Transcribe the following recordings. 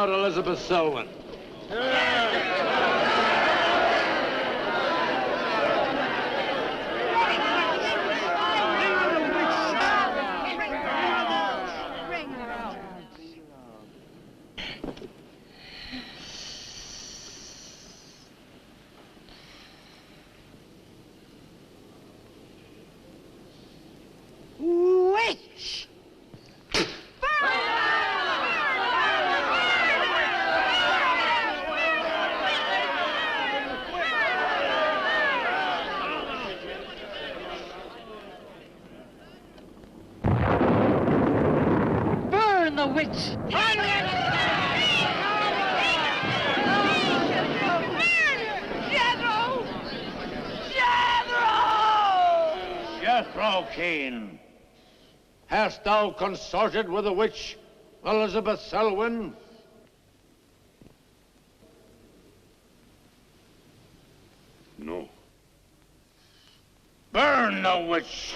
about Elizabeth Selwyn? Witch! Burn the witch! Jethro Keen, hast thou consorted with the witch Elizabeth Selwyn? No. Burn the witch!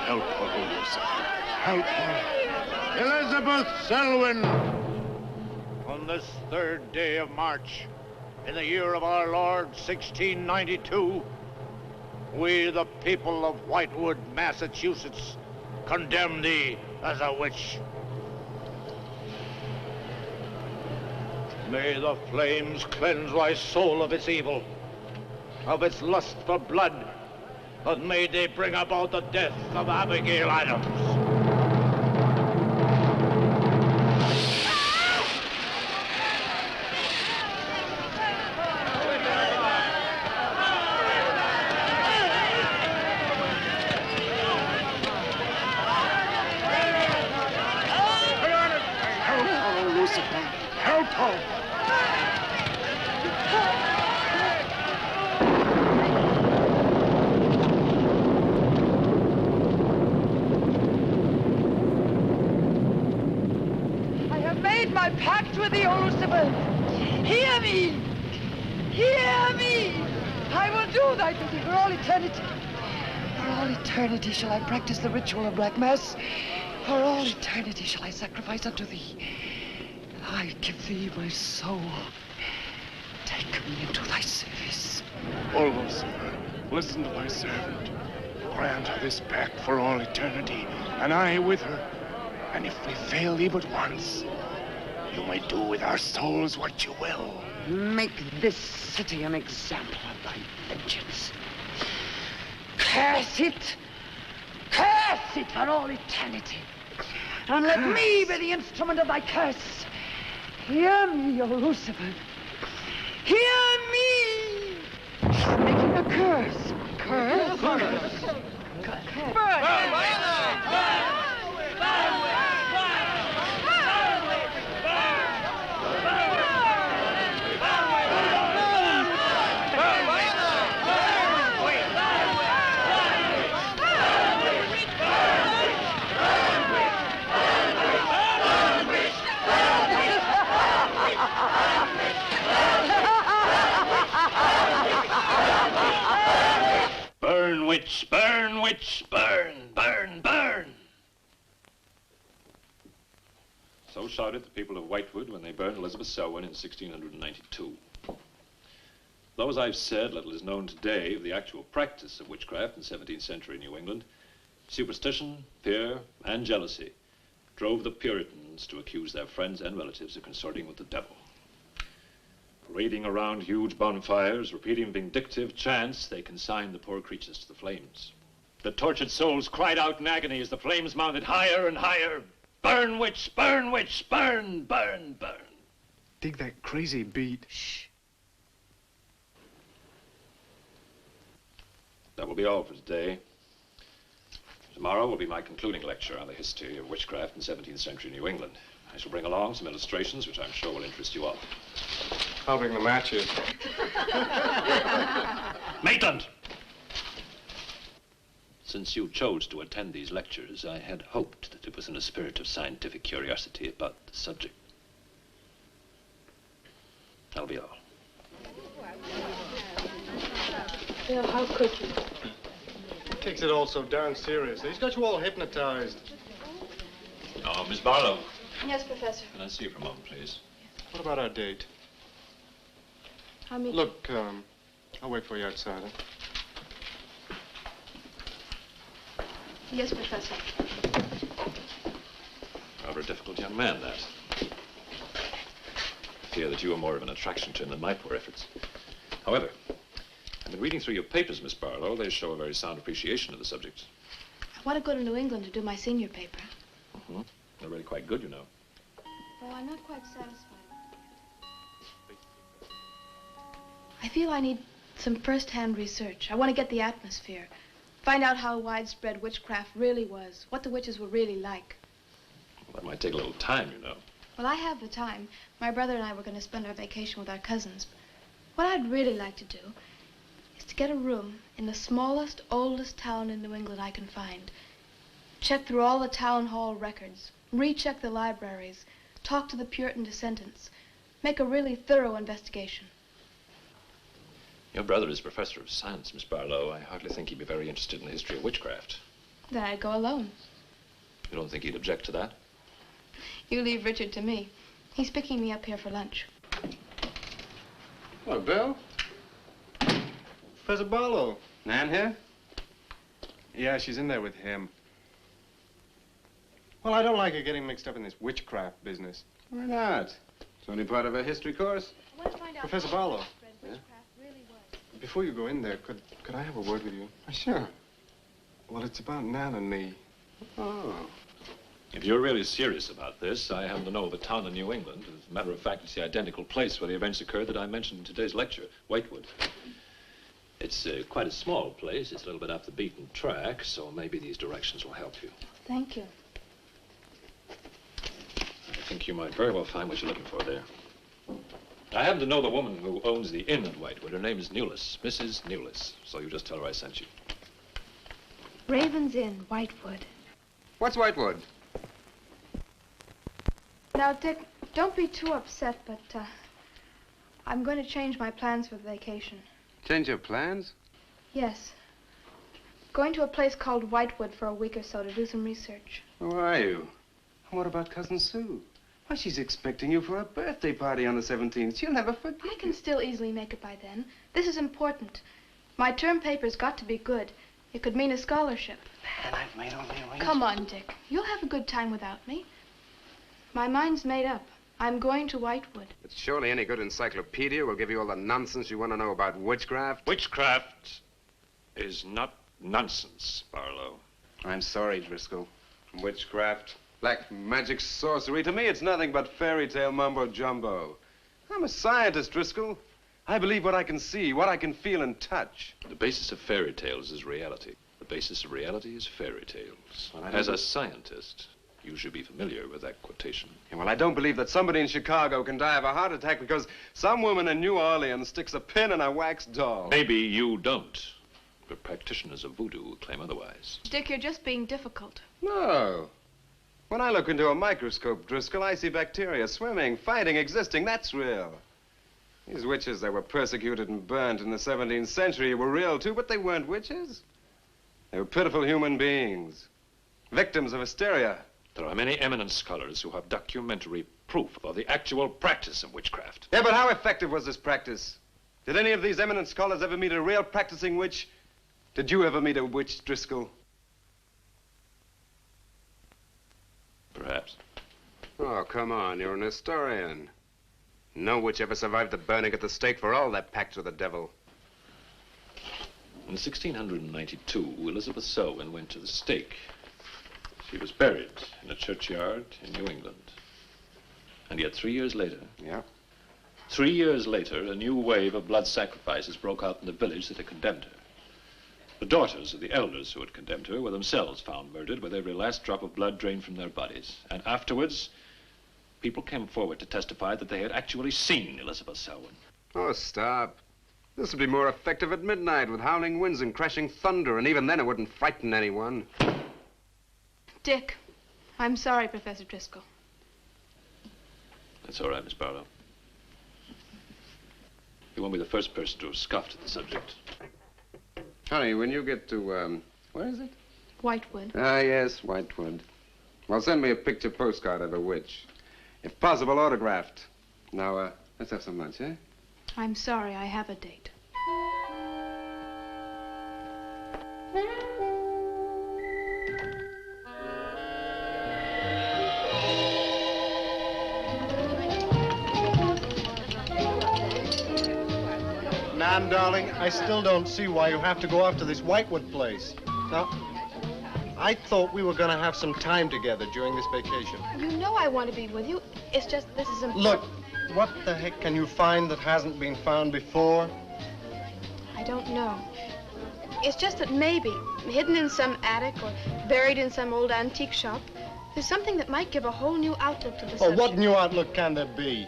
Help her, Lucifer. Help her. Elizabeth Selwyn, on this 3rd day of March, in the year of our Lord, 1692, we, the people of Whitewood, Massachusetts, condemn thee as a witch. May the flames cleanse thy soul of its evil, of its lust for blood, and may they bring about the death of Abigail Adams. Help her, Lucifer. Help her. My pact with thee, O Lucifer. Hear me! Hear me! I will do thy bidding for all eternity. For all eternity shall I practice the ritual of Black Mass. For all eternity shall I sacrifice unto thee. I give thee my soul. Take me into thy service. O Lucifer, listen to thy servant. Grant her this pact for all eternity, and I with her. And if we fail thee but once, you may do with our souls what you will. Make this city an example of thy vengeance. Curse it! Curse it for all eternity! And let me be the instrument of thy curse. Hear me, O Lucifer. Hear me! Making a curse. Curse? Burn! Burn, witch, burn, witch, burn, burn, burn. So shouted the people of Whitewood when they burned Elizabeth Selwyn in 1692. Though, as I've said, little is known today of the actual practice of witchcraft in 17th century New England, superstition, fear, and jealousy drove the Puritans to accuse their friends and relatives of consorting with the devil. Parading around huge bonfires, repeating vindictive chants, they consigned the poor creatures to the flames. The tortured souls cried out in agony as the flames mounted higher and higher. Burn, witch, burn, witch, burn, burn, burn. Dig that crazy beat. Shh. That will be all for today. Tomorrow will be my concluding lecture on the history of witchcraft in 17th century New England. I shall bring along some illustrations which I'm sure will interest you all. I'll bring the matches. Maitland! Since you chose to attend these lectures, I had hoped that it was in a spirit of scientific curiosity about the subject. That'll be all. Bill, how could you? He takes it all so darn seriously. He's got you all hypnotized. Oh, Miss Barlow. Yes, Professor. Can I see you for a moment, please? What about our date? I'll meet Look, I'll wait for you outside, huh? you. Yes, Professor. Rather a difficult young man, that. I fear that you are more of an attraction to him than my poor efforts. However, I've been reading through your papers, Miss Barlow. They show a very sound appreciation of the subject. I want to go to New England to do my senior paper. Mm-hmm. They're really quite good, you know. Well, I'm not quite satisfied. I feel I need some first-hand research. I want to get the atmosphere. Find out how widespread witchcraft really was, what the witches were really like. Well, that might take a little time, you know. Well, I have the time. My brother and I were going to spend our vacation with our cousins. What I'd really like to do is to get a room in the smallest, oldest town in New England I can find. Check through all the town hall records, recheck the libraries, talk to the Puritan descendants, make a really thorough investigation. Your brother is professor of science, Miss Barlow. I hardly think he'd be very interested in the history of witchcraft. Then I'd go alone. You don't think he'd object to that? You leave Richard to me. He's picking me up here for lunch. Hello, Bill. Professor Barlow. Nan here? Yeah, she's in there with him. Well, I don't like her getting mixed up in this witchcraft business. Why not? It's only part of a history course. I want to find out Professor how Barlow. widespread witchcraft really was. Before you go in there, could I have a word with you? Sure. Well, it's about Nan and me. Oh. If you're really serious about this, I happen to know of a town in New England. As a matter of fact, it's the identical place where the events occurred that I mentioned in today's lecture, Whitewood. It's quite a small place. It's a little bit off the beaten track, so maybe these directions will help you. Thank you. I think you might very well find what you're looking for there. I happen to know the woman who owns the inn at Whitewood. Her name is Newless, Mrs. Newless. So you just tell her I sent you. Raven's Inn, Whitewood. What's Whitewood? Now, Dick, don't be too upset, but I'm going to change my plans for the vacation. Change your plans? Yes. Going to a place called Whitewood for a week or so to do some research. Who are you? And what about Cousin Sue? Why, she's expecting you for a birthday party on the 17th. She'll never forget. I can still easily make it by then. This is important. My term paper's got to be good. It could mean a scholarship. And I've made all the arrangements. Come on, Dick. You'll have a good time without me. My mind's made up. I'm going to Whitewood. But surely any good encyclopedia will give you all the nonsense you want to know about witchcraft. Witchcraft is not nonsense, Barlow. I'm sorry, Driscoll. Witchcraft, black magic, sorcery. To me, it's nothing but fairy tale mumbo-jumbo. I'm a scientist, Driscoll. I believe what I can see, what I can feel and touch. The basis of fairy tales is reality. The basis of reality is fairy tales. Well, As a scientist, you should be familiar with that quotation. Yeah, well, I don't believe that somebody in Chicago can die of a heart attack because some woman in New Orleans sticks a pin in a wax doll. Maybe you don't, but practitioners of voodoo claim otherwise. Dick, you're just being difficult. No. When I look into a microscope, Driscoll, I see bacteria swimming, fighting, existing. That's real. These witches that were persecuted and burnt in the 17th century were real, too, but they weren't witches. They were pitiful human beings, victims of hysteria. There are many eminent scholars who have documentary proof of the actual practice of witchcraft. Yeah, but how effective was this practice? Did any of these eminent scholars ever meet a real practicing witch? Did you ever meet a witch, Driscoll? Perhaps. Oh, come on, you're an historian. No witch ever survived the burning at the stake for all their pacts with the devil. In 1692, Elizabeth Selwyn went to the stake. She was buried in a churchyard in New England. And yet 3 years later... Yeah? 3 years later, a new wave of blood sacrifices broke out in the village that had condemned her. The daughters of the elders who had condemned her were themselves found murdered with every last drop of blood drained from their bodies. And afterwards, people came forward to testify that they had actually seen Elizabeth Selwyn. Oh, stop. This would be more effective at midnight with howling winds and crashing thunder, and even then it wouldn't frighten anyone. Dick, I'm sorry, Professor Driscoll. That's all right, Miss Barlow. You won't be the first person to have scoffed at the subject. Honey, when you get to, where is it? Whitewood. Ah, yes, Whitewood. Well, send me a picture postcard of a witch. If possible, autographed. Now, let's have some lunch, eh? I'm sorry, I have a date. Nan, darling, I still don't see why you have to go off to this Whitewood place. Now, I thought we were going to have some time together during this vacation. You know I want to be with you. It's just this is important. Look, what the heck can you find that hasn't been found before? I don't know. It's just that maybe, hidden in some attic or buried in some old antique shop, there's something that might give a whole new outlook to the subject. Oh, what new outlook can there be?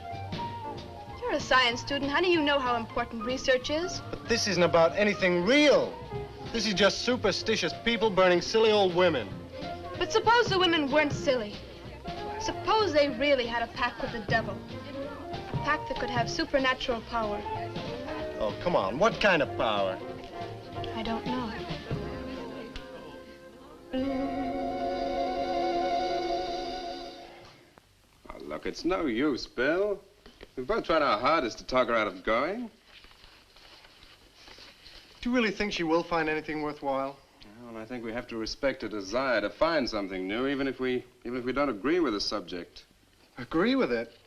You're a science student, honey. You know how important research is. But this isn't about anything real. This is just superstitious people burning silly old women. But suppose the women weren't silly. Suppose they really had a pact with the devil. A pact that could have supernatural power. Oh, come on. What kind of power? I don't know. Oh, look, it's no use, Bill. We've both tried our hardest to talk her out of going. Do you really think she will find anything worthwhile? Well, I think we have to respect her desire to find something new, even if we don't agree with the subject. Agree with it?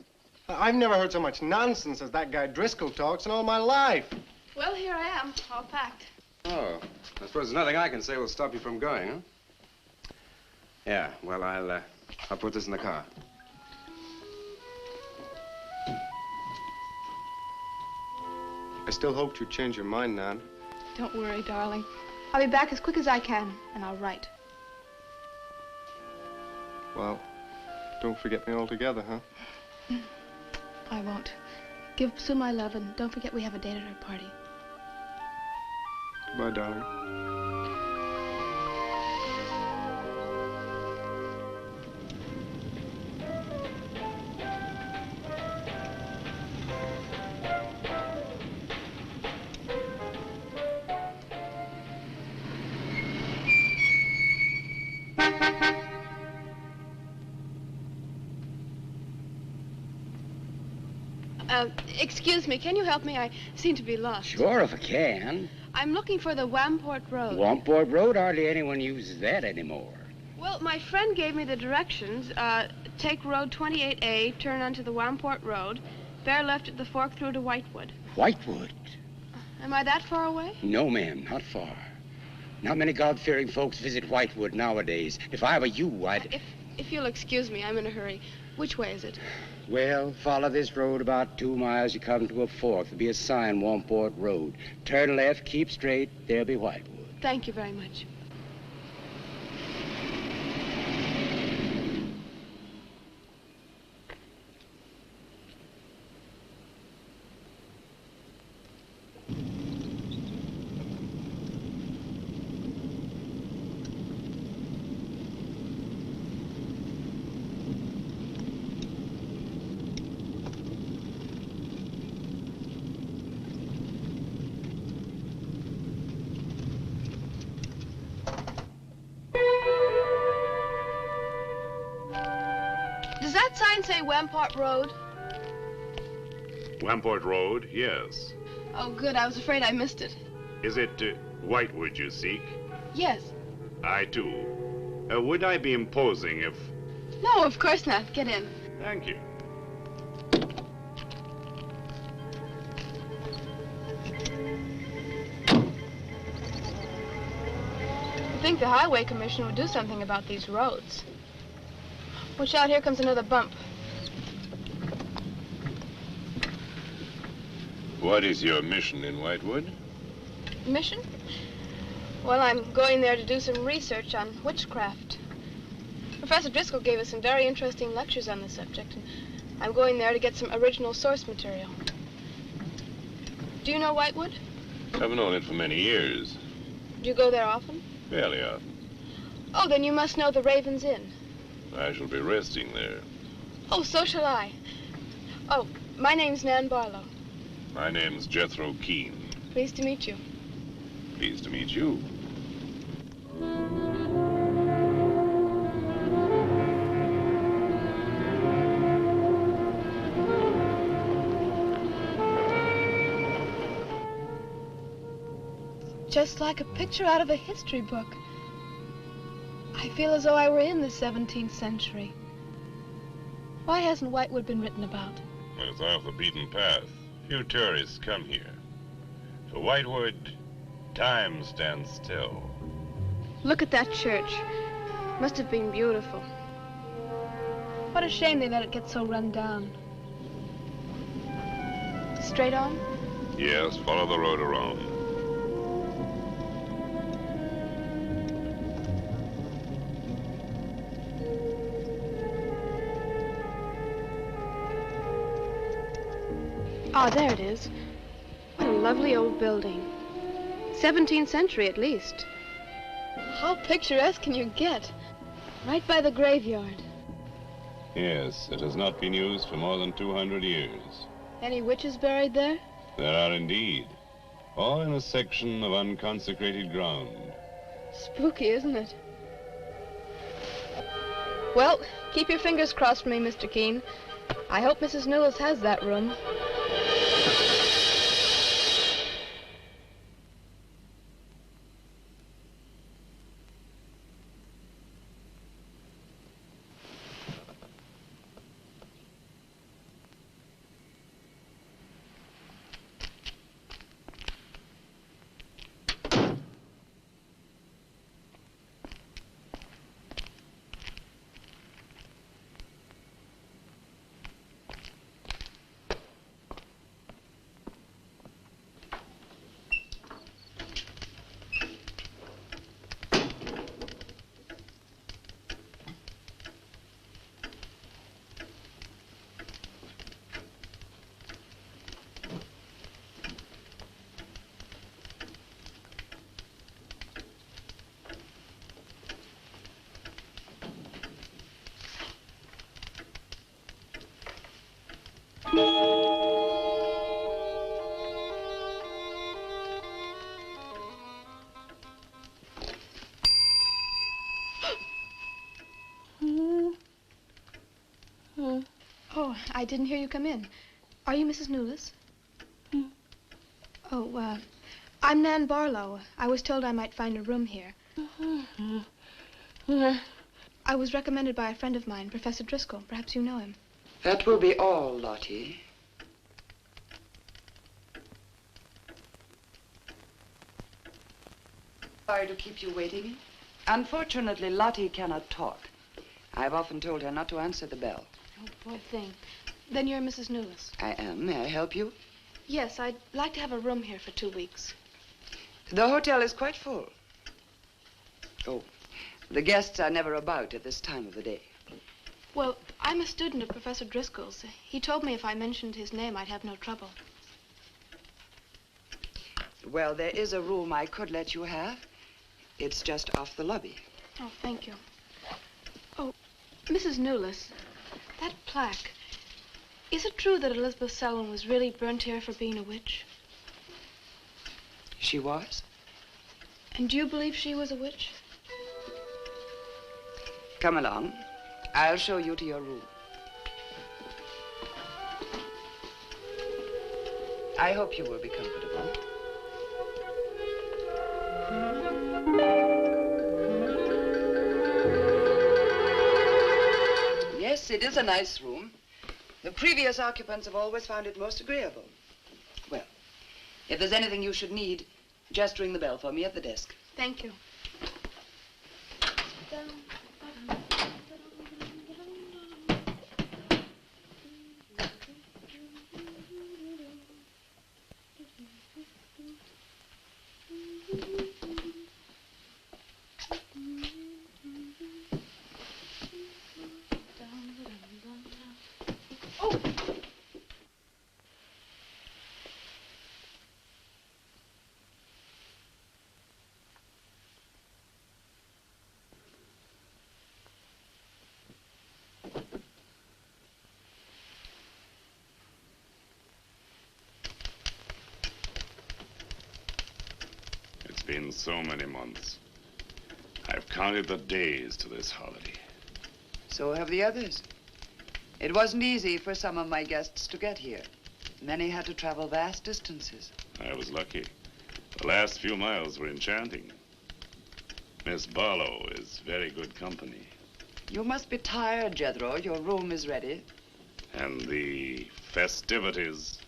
I've never heard so much nonsense as that guy Driscoll talks in all my life. Well, here I am, all packed. Oh, I suppose there's nothing I can say will stop you from going, huh? Yeah, well, I'll put this in the car. I still hoped you'd change your mind, Nan. Don't worry, darling. I'll be back as quick as I can, and I'll write. Well, don't forget me altogether, huh? I won't. Give Sue my love, and don't forget we have a date at her party. Goodbye, darling. Excuse me, can you help me? I seem to be lost. Sure, if I can. I'm looking for the Wamport Road. Wamport Road? Hardly anyone uses that anymore. Well, my friend gave me the directions. Take Road 28A, turn onto the Wamport Road, bear left at the fork through to Whitewood. Whitewood? Am I that far away? No, ma'am, not far. Not many God-fearing folks visit Whitewood nowadays. If I were you, I'd... If you'll excuse me, I'm in a hurry. Which way is it? Well, follow this road about 2 miles. You come to a fork. There'll be a sign, Wamport Road. Turn left, keep straight. There'll be Whitewood. Thank you very much. Does that sign say Wamport Road? Wamport Road, yes. Oh, good. I was afraid I missed it. Is it Whitewood you seek? Yes. I too. Would I be imposing if... No, of course not. Get in. Thank you. I think the Highway Commission would do something about these roads. Watch out, here comes another bump. What is your mission in Whitewood? Mission? Well, I'm going there to do some research on witchcraft. Professor Driscoll gave us some very interesting lectures on the subject, and I'm going there to get some original source material. Do you know Whitewood? I've known it for many years. Do you go there often? Fairly often. Oh, then you must know the Raven's Inn. I shall be resting there. Oh, so shall I. Oh, my name's Nan Barlow. My name's Jethro Keene. Pleased to meet you. Pleased to meet you. Just like a picture out of a history book. I feel as though I were in the 17th century. Why hasn't Whitewood been written about? It's off the beaten path. Few tourists come here. For Whitewood, time stands still. Look at that church. Must have been beautiful. What a shame they let it get so run down. Straight on? Yes, follow the road around. Ah, there it is. What a lovely old building. 17th century at least. How picturesque can you get? Right by the graveyard. Yes, it has not been used for more than 200 years. Any witches buried there? There are indeed. All in a section of unconsecrated ground. Spooky, isn't it? Well, keep your fingers crossed for me, Mr. Keene. I hope Mrs. Newlis has that room. Oh, I didn't hear you come in. Are you Mrs. Newlis? Oh, I'm Nan Barlow. I was told I might find a room here. I was recommended by a friend of mine, Professor Driscoll. Perhaps you know him. That will be all, Lottie. Sorry to keep you waiting. Unfortunately, Lottie cannot talk. I've often told her not to answer the bell. Oh, poor thing. Then you're Mrs. Newlis. I am. May I help you? Yes, I'd like to have a room here for 2 weeks. The hotel is quite full. Oh, the guests are never about at this time of the day. Well, I'm a student of Professor Driscoll's. He told me if I mentioned his name, I'd have no trouble. Well, there is a room I could let you have. It's just off the lobby. Oh, thank you. Oh, Mrs. Newlis, that plaque. Is it true that Elizabeth Selwyn was really burnt here for being a witch? She was? And do you believe she was a witch? Come along. I'll show you to your room. I hope you will be comfortable. Yes, it is a nice room. The previous occupants have always found it most agreeable. Well, if there's anything you should need, just ring the bell for me at the desk. Thank you. so many months. I've counted the days to this holiday. So have the others. It wasn't easy for some of my guests to get here. Many had to travel vast distances. I was lucky. The last few miles were enchanting. Miss Barlow is very good company. You must be tired, Jethro. Your room is ready. And the festivities.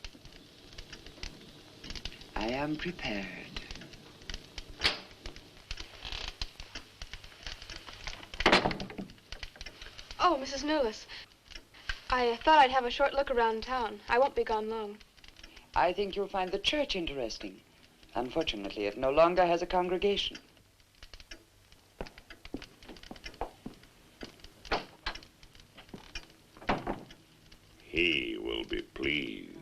I am prepared. Oh, Mrs. Newless. I thought I'd have a short look around town. I won't be gone long. I think you'll find the church interesting. Unfortunately, it no longer has a congregation. He will be pleased.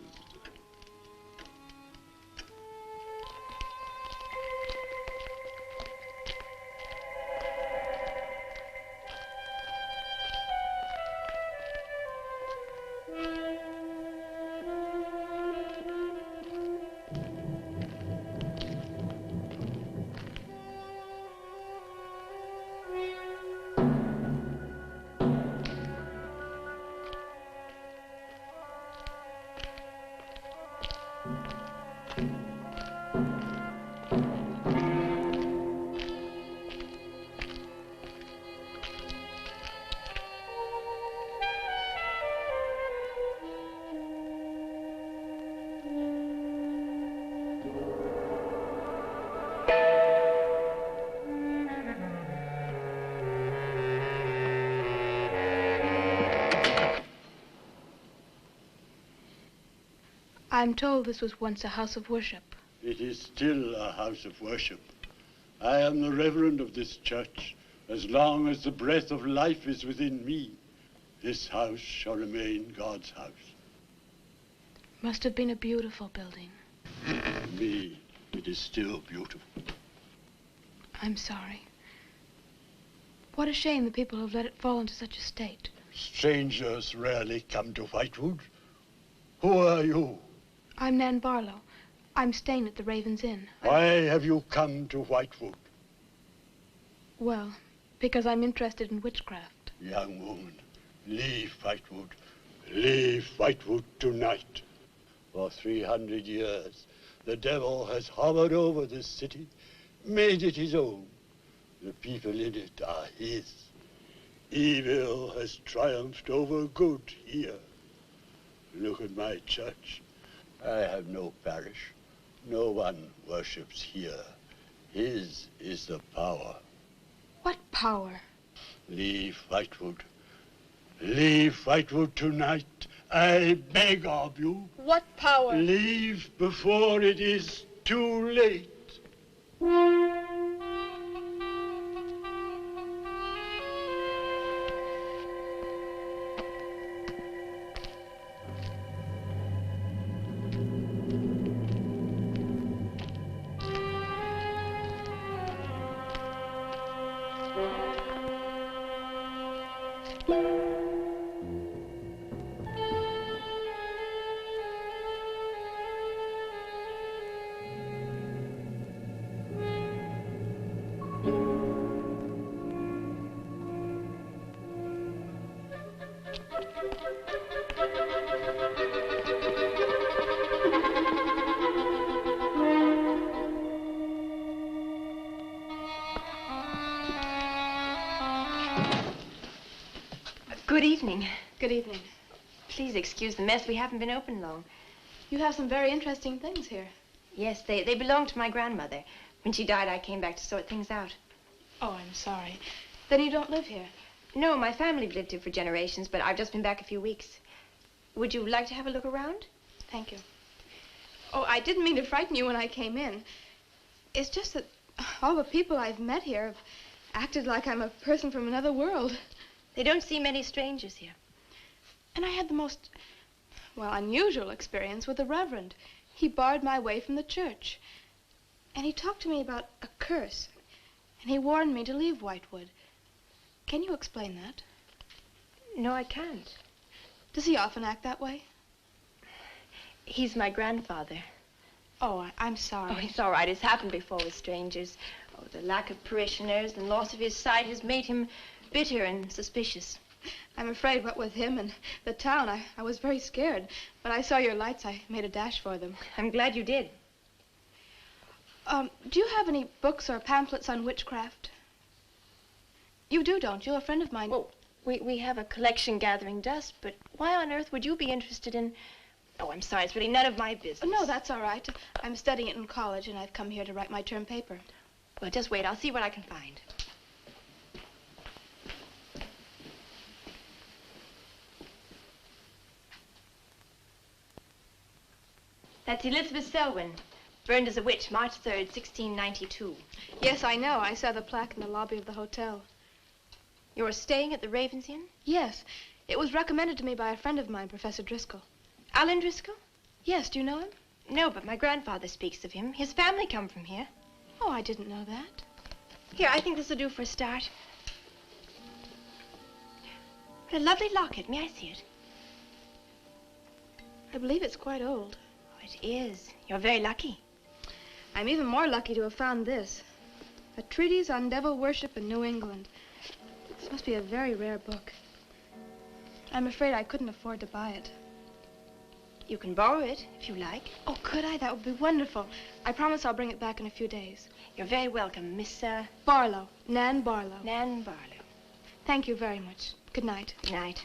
I'm told this was once a house of worship. It is still a house of worship. I am the reverend of this church. As long as the breath of life is within me, this house shall remain God's house. Must have been a beautiful building. To me, it is still beautiful. I'm sorry. What a shame the people have let it fall into such a state. Strangers rarely come to Whitewood. Who are you? I'm Nan Barlow. I'm staying at the Raven's Inn. Why have you come to Whitewood? Well, because I'm interested in witchcraft. Young woman, leave Whitewood. Leave Whitewood tonight. For 300 years, the devil has hovered over this city, made it his own. The people in it are his. Evil has triumphed over good here. Look at my church. I have no parish. No one worships here. His is the power. What power? Leave Whitewood. Leave Whitewood tonight. I beg of you. What power? Leave before it is too late. Good evening. Good evening. Please excuse the mess. We haven't been open long. You have some very interesting things here. Yes, they belonged to my grandmother. When she died, I came back to sort things out. Oh, I'm sorry. Then you don't live here? No, my family lived here for generations, but I've just been back a few weeks. Would you like to have a look around? Thank you. Oh, I didn't mean to frighten you when I came in. It's just that all the people I've met here have acted like I'm a person from another world. They don't see many strangers here. And I had the most, well, unusual experience with the Reverend. He barred my way from the church. And he talked to me about a curse. And he warned me to leave Whitewood. Can you explain that? No, I can't. Does he often act that way? He's my grandfather. Oh, I'm sorry. Oh, it's all right. It's happened before with strangers. the lack of parishioners and loss of his sight has made him bitter and suspicious. I'm afraid what with him and the town, I was very scared. When I saw your lights, I made a dash for them. I'm glad you did. Do you have any books or pamphlets on witchcraft? You do, don't you? A friend of mine... Oh, we have a collection gathering dust, but why on earth would you be interested in... Oh, I'm sorry, it's really none of my business. No, that's all right. I'm studying it in college, and I've come here to write my term paper. Well, just wait. I'll see what I can find. That's Elizabeth Selwyn, burned as a witch, March 3rd, 1692. Yes, I know. I saw the plaque in the lobby of the hotel. You're staying at the Ravens Inn? Yes. It was recommended to me by a friend of mine, Professor Driscoll. Alan Driscoll? Yes, do you know him? No, but my grandfather speaks of him. His family come from here. Oh, I didn't know that. Here, I think this will do for a start. What a lovely locket. May I see it? I believe it's quite old. Oh, it is. You're very lucky. I'm even more lucky to have found this. A treatise on devil worship in New England. This must be a very rare book. I'm afraid I couldn't afford to buy it. You can borrow it, if you like. Oh, could I? That would be wonderful. I promise I'll bring it back in a few days. You're very welcome, Miss, Barlow. Nan Barlow. Nan Barlow. Thank you very much. Good night. Good night.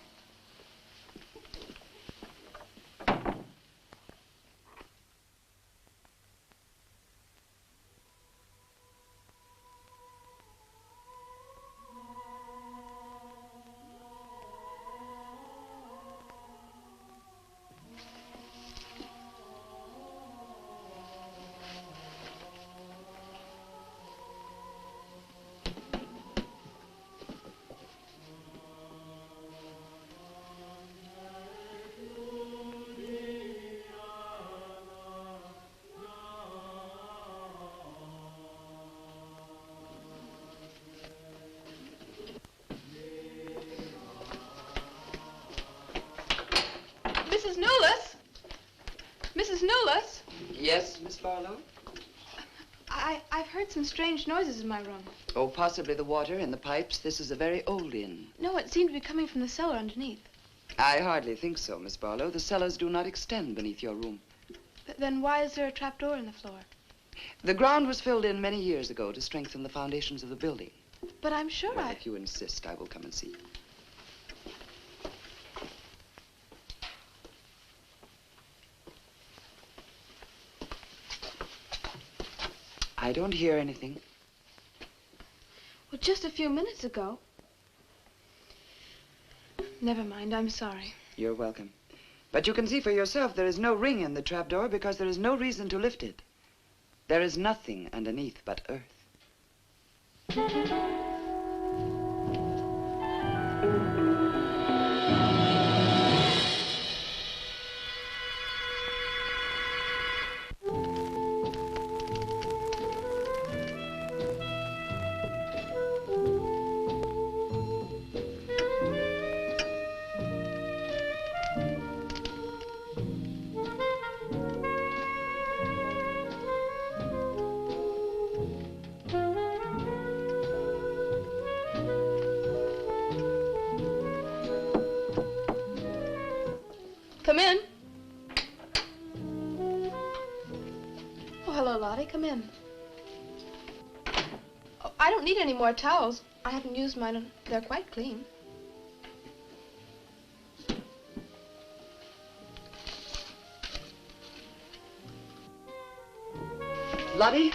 Mrs. Newless? Mrs. Newless? Yes, Miss Barlow? I've heard some strange noises in my room. Oh, possibly the water in the pipes. This is a very old inn. No, it seemed to be coming from the cellar underneath. I hardly think so, Miss Barlow. The cellars do not extend beneath your room. Then why is there a trapdoor in the floor? The ground was filled in many years ago to strengthen the foundations of the building. But I'm sure Well, if you insist, I will come and see. I don't hear anything. Well, just a few minutes ago. Never mind, I'm sorry. You're welcome. But you can see for yourself there is no ring in the trapdoor because there is no reason to lift it. There is nothing underneath but earth. Come in. Oh, hello, Lottie. Come in. Oh, I don't need any more towels. I haven't used mine. They're quite clean. Lottie,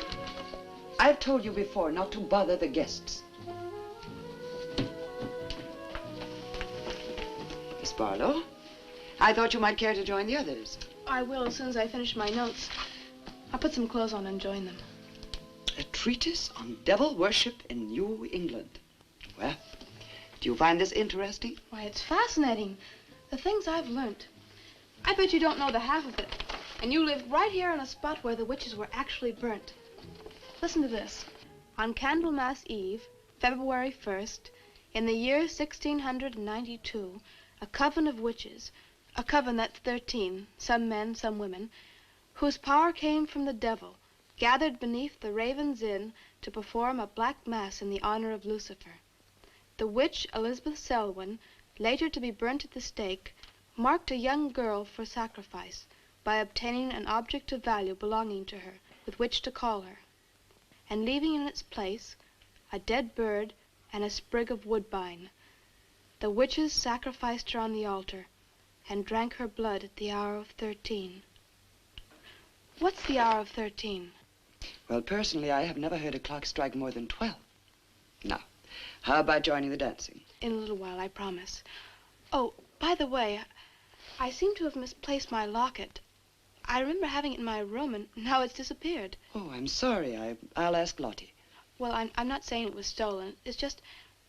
I've told you before not to bother the guests. Miss Barlow, I thought you might care to join the others. I will as soon as I finish my notes. I'll put some clothes on and join them. A treatise on devil worship in New England. Well, do you find this interesting? Why, it's fascinating. The things I've learned. I bet you don't know the half of it. And you live right here on a spot where the witches were actually burnt. Listen to this. On Candlemas Eve, February 1st, in the year 1692, a coven of witches, a coven that's 13, some men, some women, whose power came from the devil, gathered beneath the Ravens Inn to perform a black mass in the honor of Lucifer. The witch Elizabeth Selwyn, later to be burnt at the stake, marked a young girl for sacrifice by obtaining an object of value belonging to her with which to call her, and leaving in its place a dead bird and a sprig of woodbine. The witches sacrificed her on the altar and drank her blood at the hour of 13. What's the hour of 13? Well, personally, I have never heard a clock strike more than 12. Now, how about joining the dancing? In a little while, I promise. Oh, by the way, I seem to have misplaced my locket. I remember having it in my room, and now it's disappeared. Oh, I'm sorry. I'll ask Lottie. Well, I'm not saying it was stolen. It's just,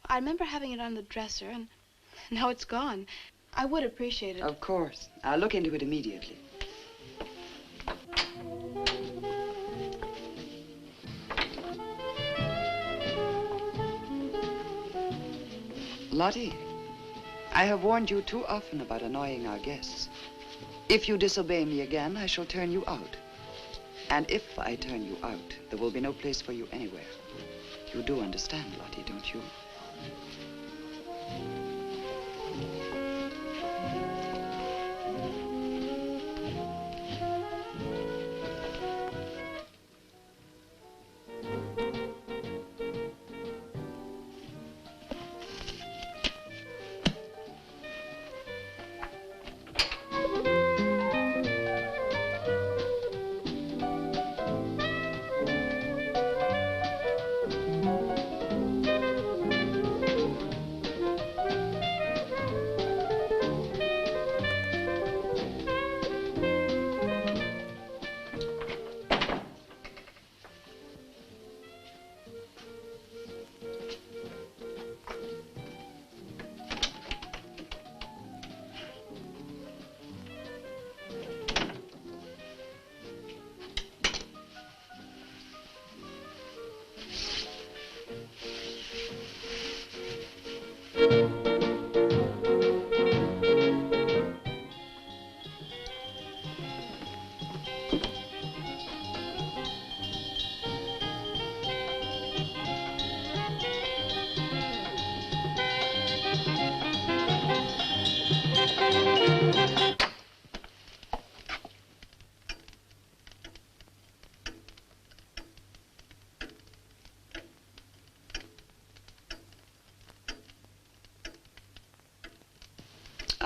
I remember having it on the dresser, and now it's gone. I would appreciate it. Of course. I'll look into it immediately. Lottie, I have warned you too often about annoying our guests. If you disobey me again, I shall turn you out. And if I turn you out, there will be no place for you anywhere. You do understand, Lottie, don't you?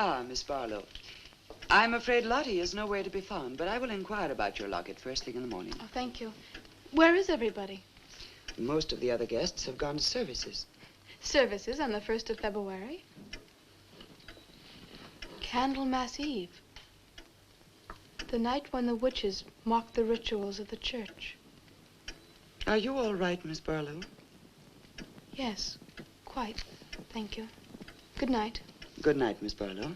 Ah, Miss Barlow. I'm afraid Lottie is nowhere to be found, but I will inquire about your locket first thing in the morning. Oh, thank you. Where is everybody? Most of the other guests have gone to services. Services on the 1st of February? Candlemas Eve. The night when the witches mocked the rituals of the church. Are you all right, Miss Barlow? Yes, quite. Thank you. Good night. Good night, Miss Barlow.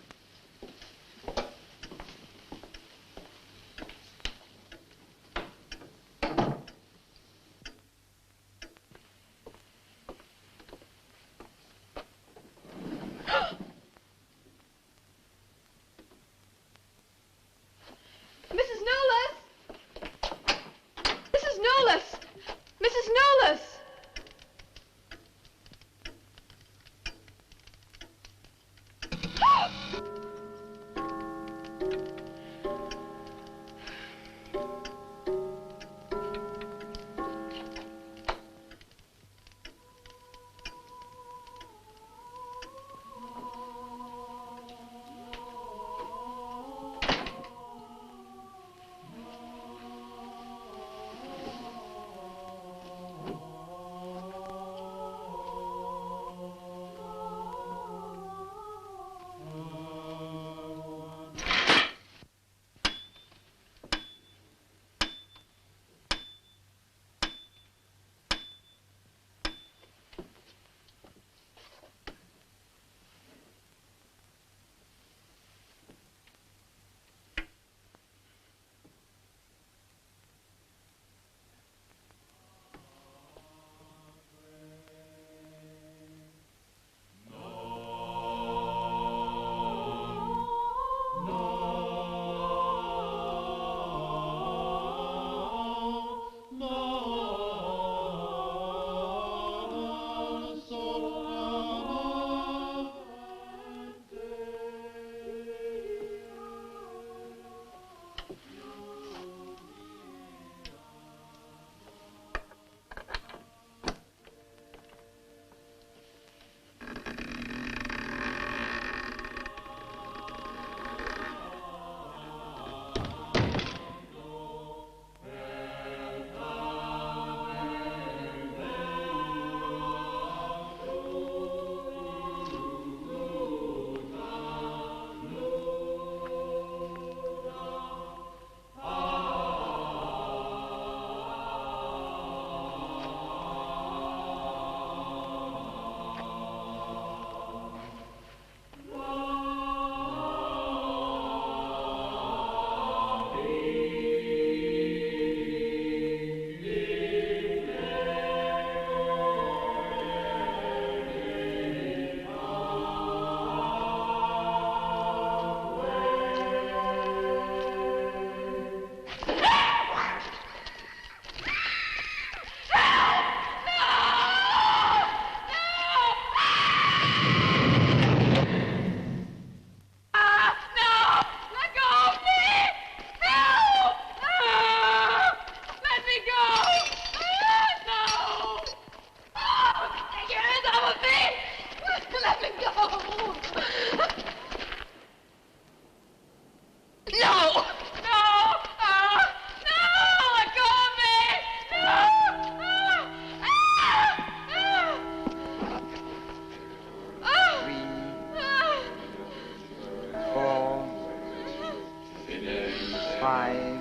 5,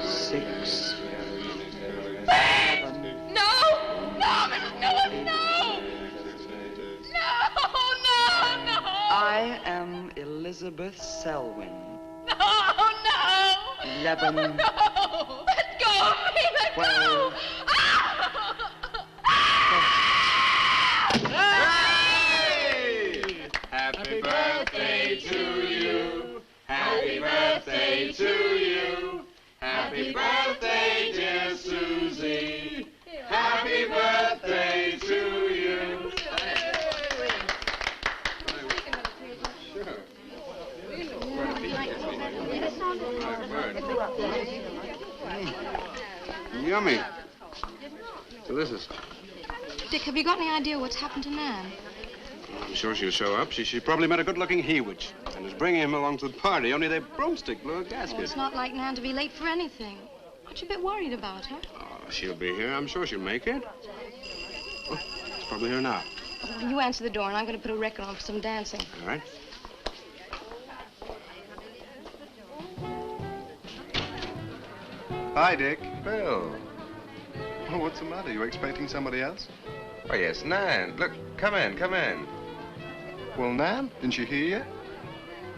6, 7. No! No, Mrs. Newell, no! No, no, no! I am Elizabeth Selwyn. No, no! 11. No! Let go of me! Let 12. go! Happy birthday to you. Happy birthday to you. Happy birthday, dear Susie. Happy birthday to you. Yummy. Delicious. Dick, have you got any idea what's happened to Nan? I'm sure she'll show up. She probably met a good-looking he-witch and is bringing him along to the party, only their broomstick blew a gasket. Well, it's not like Nan to be late for anything. Aren't you a bit worried about her? Oh, she'll be here. I'm sure she'll make it. Oh, it's probably here now. Well, you answer the door, and I'm going to put a record on for some dancing. All right. Hi, Dick. Bill. Oh, what's the matter? You expecting somebody else? Oh, yes, Nan. Look, come in, come in. Well, Nan, didn't she hear you?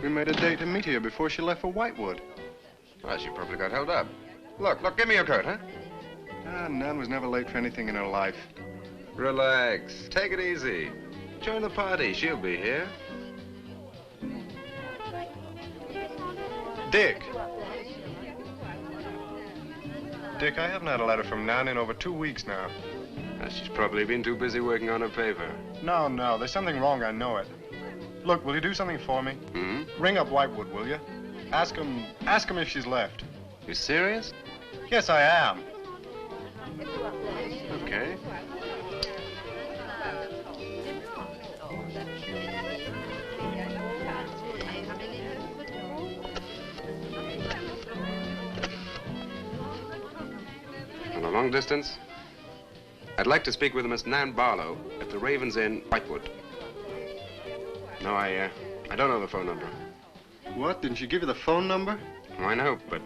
We made a date to meet here before she left for Whitewood. Well, she probably got held up. Look, give me your coat, huh? Ah, Nan was never late for anything in her life. Relax. Take it easy. Join the party. She'll be here. Dick. Dick, I haven't had a letter from Nan in over 2 weeks now. She's probably been too busy working on her paper. No, there's something wrong, I know it. Look, will you do something for me? Hmm? Ring up Whitewood, will you? Ask him if she's left. You serious? Yes, I am. Okay. On a long distance, I'd like to speak with Miss Nan Barlow at the Raven's Inn, Whitewood. No, I don't know the phone number. What? Didn't she give you the phone number? Oh, I know, but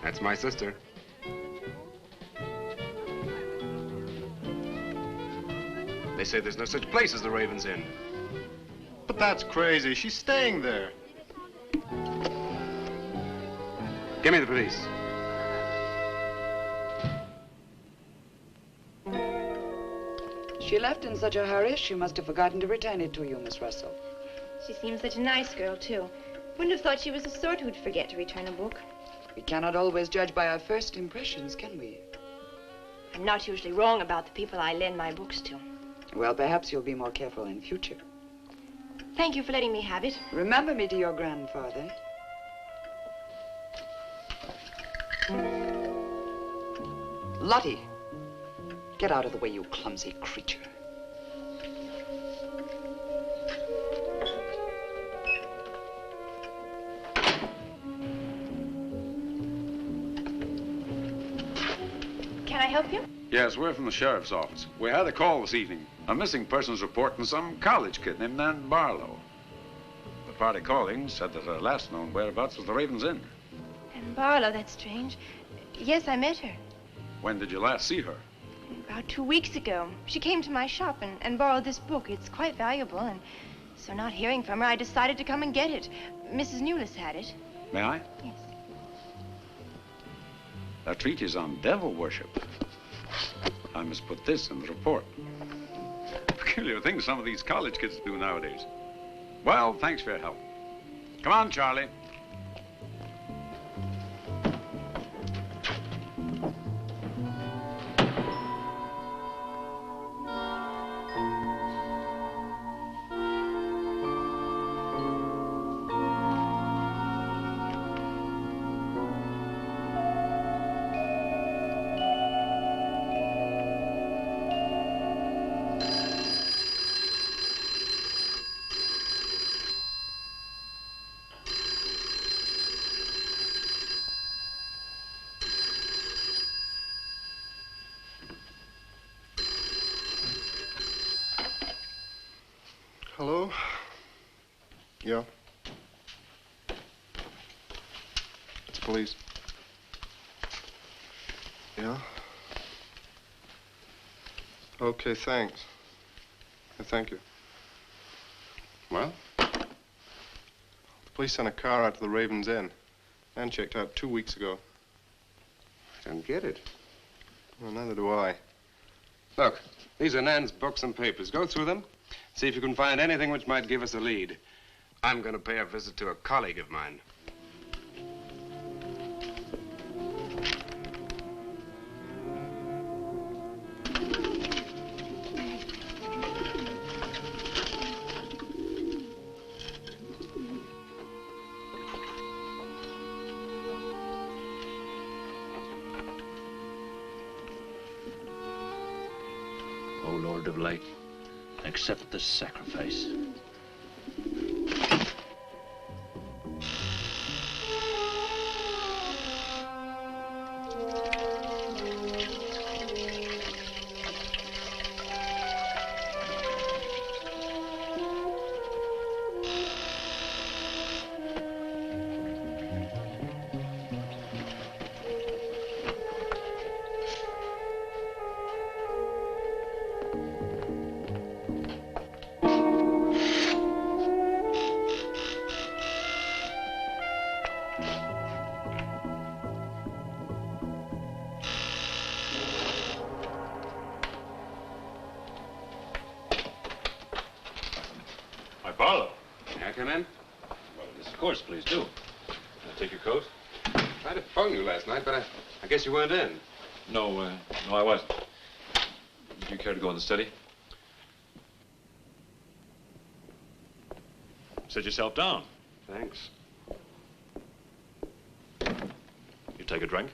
that's my sister. They say there's no such place as the Raven's Inn. But that's crazy. She's staying there. Give me the police. She left in such a hurry, she must have forgotten to return it to you, Miss Russell. She seems such a nice girl, too. Wouldn't have thought she was the sort who'd forget to return a book. We cannot always judge by our first impressions, can we? I'm not usually wrong about the people I lend my books to. Well, perhaps you'll be more careful in future. Thank you for letting me have it. Remember me to your grandfather. Lottie, get out of the way, you clumsy creature. Can I help you? Yes, we're from the sheriff's office. We had a call this evening. A missing persons report from some college kid named Nan Barlow. The party calling said that her last known whereabouts was the Raven's Inn. And Barlow, that's strange. Yes, I met her. When did you last see her? About 2 weeks ago. She came to my shop and borrowed this book. It's quite valuable, and so not hearing from her, I decided to come and get it. Mrs. Newless had it. May I? Yes. A treatise on devil worship. I must put this in the report. Peculiar things some of these college kids do nowadays. Well, thanks for your help. Come on, Charlie. Hello? Yeah. police. Yeah? Okay, thanks. Thank you. Well? The police sent a car out to the Raven's Inn. Nan checked out 2 weeks ago. I don't get it. Well, neither do I. Look, these are Nan's books and papers. Go through them. See if you can find anything which might give us a lead. I'm going to pay a visit to a colleague of mine. O Lord of Light, accept this sacrifice. Barlow. May I come in? Well, yes, of course, please do. Can I take your coat? I tried to phone you last night, but I guess you weren't in. No, no, I wasn't. Do you care to go in the study? Sit yourself down. Thanks. You take a drink?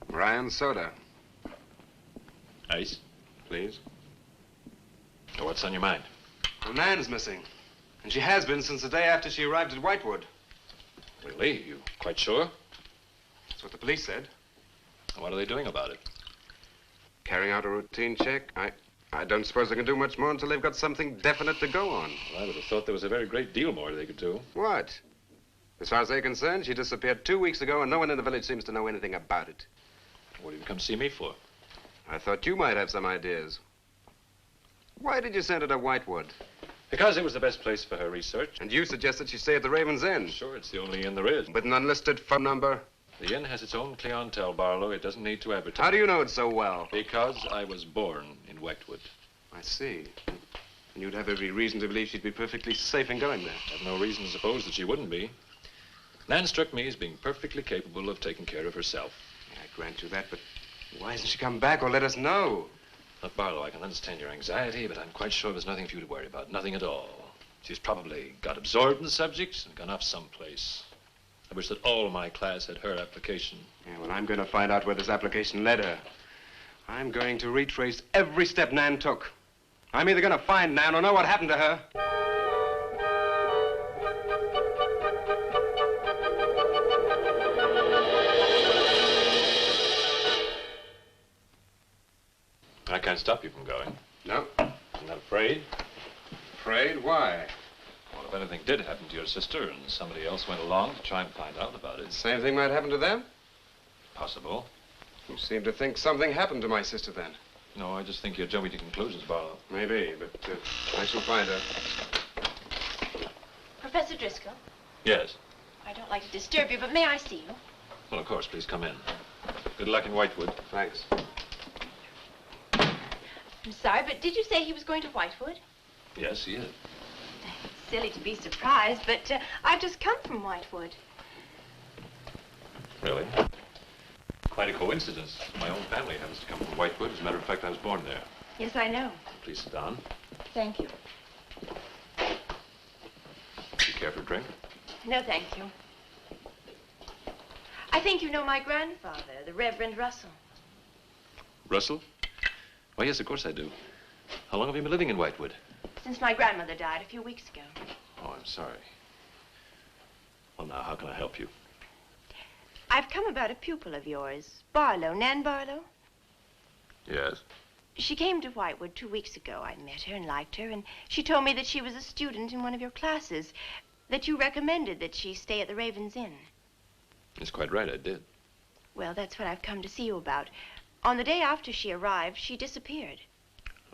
Ryan soda. Ice? Please. So what's on your mind? Well, Nan's missing. And she has been since the day after she arrived at Whitewood. Really? You quite sure? That's what the police said. What are they doing about it? Carrying out a routine check. I don't suppose they can do much more until they've got something definite to go on. Well, I would have thought there was a very great deal more they could do. What? As far as they're concerned, she disappeared 2 weeks ago and no one in the village seems to know anything about it. What did you come see me for? I thought you might have some ideas. Why did you send her to Whitewood? Because it was the best place for her research. And you suggested she stay at the Raven's Inn. Sure, it's the only inn there is. With an unlisted phone number? The inn has its own clientele, Barlow. It doesn't need to advertise. How do you know it so well? Because I was born in Whitewood. I see. And you'd have every reason to believe she'd be perfectly safe in going there. I have no reason to suppose that she wouldn't be. Nan struck me as being perfectly capable of taking care of herself. Yeah, I grant you that, but why hasn't she come back or let us know? Look, Barlow, I can understand your anxiety, but I'm quite sure there's nothing for you to worry about. Nothing at all. She's probably got absorbed in the subject and gone off someplace. I wish that all my class had her application. Yeah, well, I'm going to find out where this application led her. I'm going to retrace every step Nan took. I'm either going to find Nan or know what happened to her. I can't stop you from going. No. I'm not afraid. Afraid? Why? Well, if anything did happen to your sister and somebody else went along to try and find out about it. Same thing might happen to them? Possible. You seem to think something happened to my sister then. No, I just think you're jumping to conclusions, Barlow. Maybe, but I shall find her. Professor Driscoll, Yes. I don't like to disturb you, but may I see you? Well, of course, please come in. Good luck in Whitewood. Thanks. I'm sorry, but did you say he was going to Whitewood? Yes, he is. It's silly to be surprised, but I've just come from Whitewood. Really? Quite a coincidence. My own family happens to come from Whitewood. As a matter of fact, I was born there. Yes, I know. Please sit down. Thank you. Do you care for a drink? No, thank you. I think you know my grandfather, the Reverend Russell. Russell? Why, yes, of course I do. How long have you been living in Whitewood? Since my grandmother died a few weeks ago. Oh, I'm sorry. Well, now, how can I help you? I've come about a pupil of yours, Barlow, Nan Barlow. Yes? She came to Whitewood 2 weeks ago. I met her and liked her, and she told me that she was a student in one of your classes, that you recommended that she stay at the Raven's Inn. It's quite right, I did. Well, that's what I've come to see you about. On the day after she arrived, she disappeared.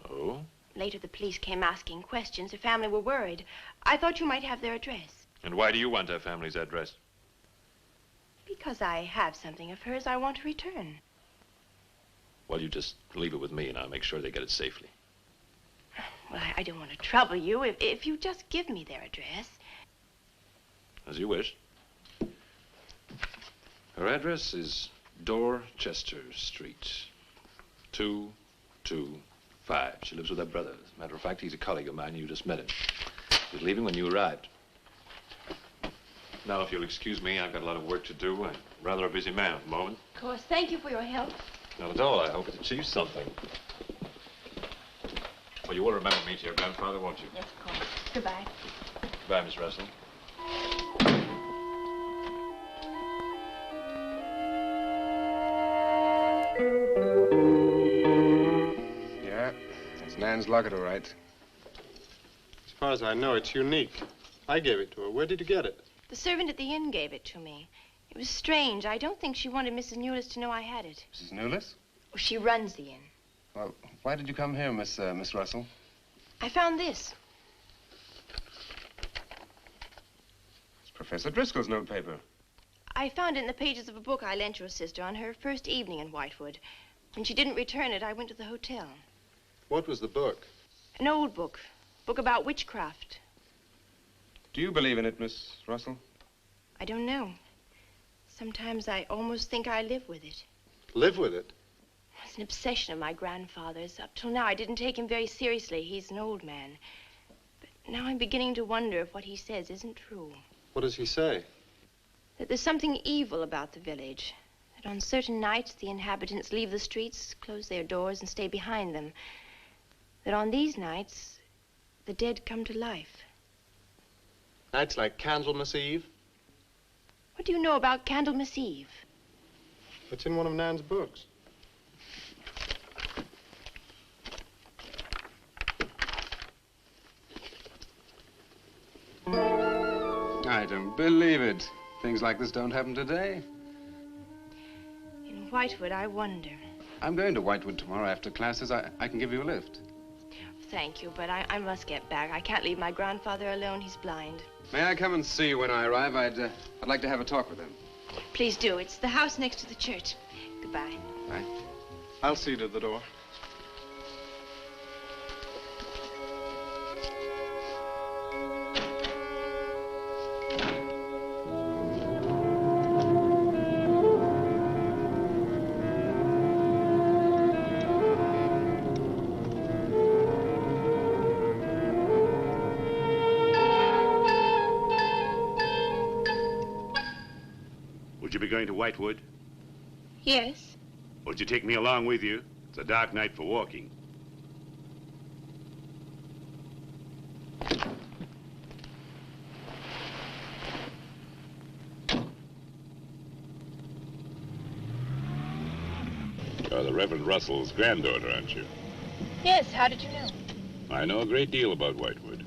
Oh? Later, the police came asking questions. Her family were worried. I thought you might have their address. And why do you want her family's address? Because I have something of hers I want to return. Well, you just leave it with me, and I'll make sure they get it safely. Well, I don't want to trouble you. If you just give me their address. As you wish. Her address is Dorchester Street, 225. She lives with her brother. As a matter of fact, he's a colleague of mine. You just met him. He was leaving when you arrived. Now, if you'll excuse me, I've got a lot of work to do. I'm rather a busy man at the moment. Of course. Thank you for your help. Not at all. I hope it achieves something. Well, you will remember me to your grandfather, won't you? Yes, of course. Goodbye. Goodbye, Miss Russell. Yeah, that's Nan's locket, all right. As far as I know, it's unique. I gave it to her. Where did you get it? The servant at the inn gave it to me. It was strange. I don't think she wanted Mrs. Newless to know I had it. Mrs. Newless? Well, she runs the inn. Well, why did you come here, Miss Russell? I found this. It's Professor Driscoll's notepaper. I found it in the pages of a book I lent your sister on her first evening in Whitewood. When she didn't return it, I went to the hotel. What was the book? An old book. Book about witchcraft. Do you believe in it, Miss Russell? I don't know. Sometimes I almost think I live with it. Live with it? It's an obsession of my grandfather's. Up till now, I didn't take him very seriously. He's an old man. But now I'm beginning to wonder if what he says isn't true. What does he say? That there's something evil about the village. That on certain nights, the inhabitants leave the streets, close their doors, and stay behind them. That on these nights, the dead come to life. Nights like Candlemas Eve? What do you know about Candlemas Eve? It's in one of Nan's books. I don't believe it. Things like this don't happen today. In Whitewood, I wonder. I'm going to Whitewood tomorrow after classes. I can give you a lift. Thank you, but I must get back. I can't leave my grandfather alone. He's blind. May I come and see you when I arrive? I'd like to have a talk with him. Please do. It's the house next to the church. Goodbye. Bye. I'll see you to the door. Would you be going to Whitewood? Yes. Would you take me along with you? It's a dark night for walking. You're the Reverend Russell's granddaughter, aren't you? Yes, how did you know? I know a great deal about Whitewood.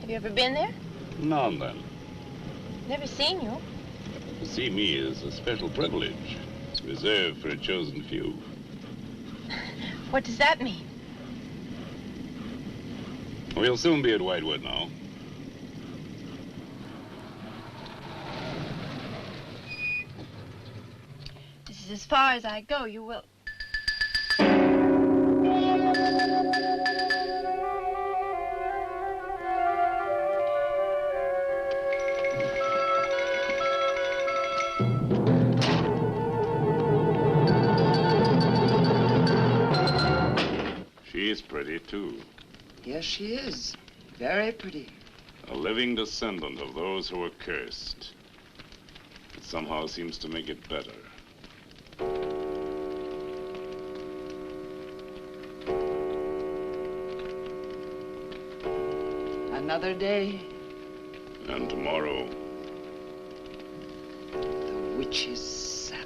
Have you ever been there? Now and then. Never seen you. To see me is a special privilege. It's reserved for a chosen few. What does that mean? We'll soon be at Whitewood now. This is as far as I go. You will... She's pretty, too. Yes, she is. Very pretty. A living descendant of those who were cursed. It somehow seems to make it better. Another day. And tomorrow. The witch's Sabbath.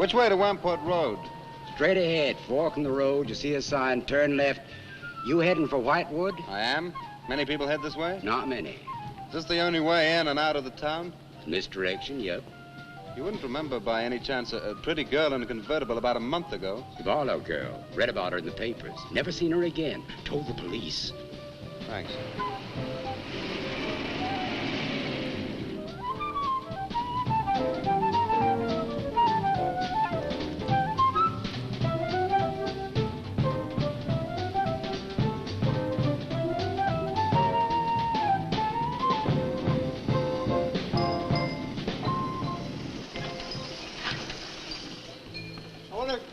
Which way to Wamport Road? Straight ahead, fork in the road, you see a sign, turn left. You heading for Whitewood? I am. Many people head this way? Not many. Is this the only way in and out of the town? In this direction, yep. You wouldn't remember by any chance a pretty girl in a convertible about a month ago? The Barlow girl. Read about her in the papers. Never seen her again. Told the police. Thanks.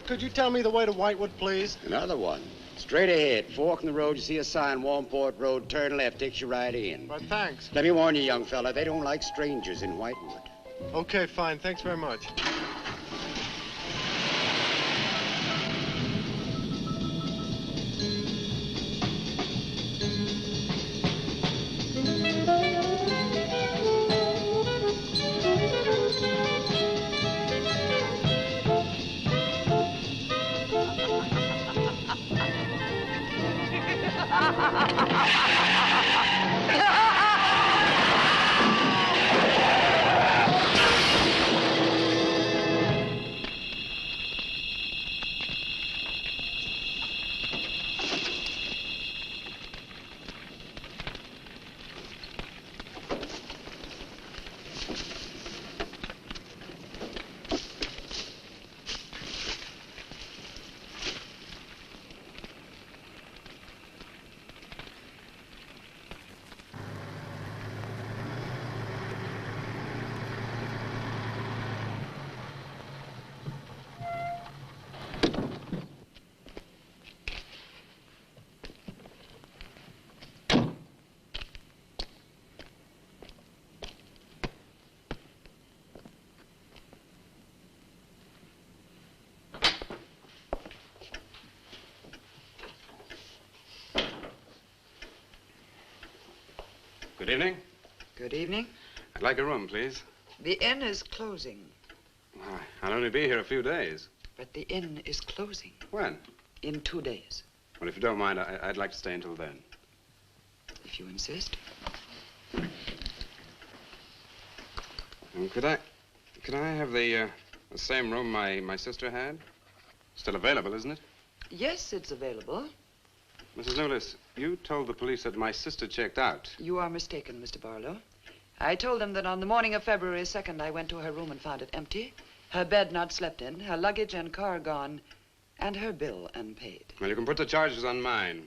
Could you tell me the way to Whitewood, please? Another one. Straight ahead, fork in the road, you see a sign, Wamport Road, turn left, takes you right in. But thanks. Let me warn you, young fella, they don't like strangers in Whitewood. Okay, fine. Thanks very much. Good evening. Good evening. I'd like a room, please. The inn is closing. I'll only be here a few days. But the inn is closing. When? In 2 days. Well, if you don't mind, I'd like to stay until then. If you insist. Could I have the same room my sister had? Still available, isn't it? Yes, it's available. Mrs. Newless, you told the police that my sister checked out. You are mistaken, Mr. Barlow. I told them that on the morning of February 2nd, I went to her room and found it empty, her bed not slept in, her luggage and car gone, and her bill unpaid. Well, you can put the charges on mine.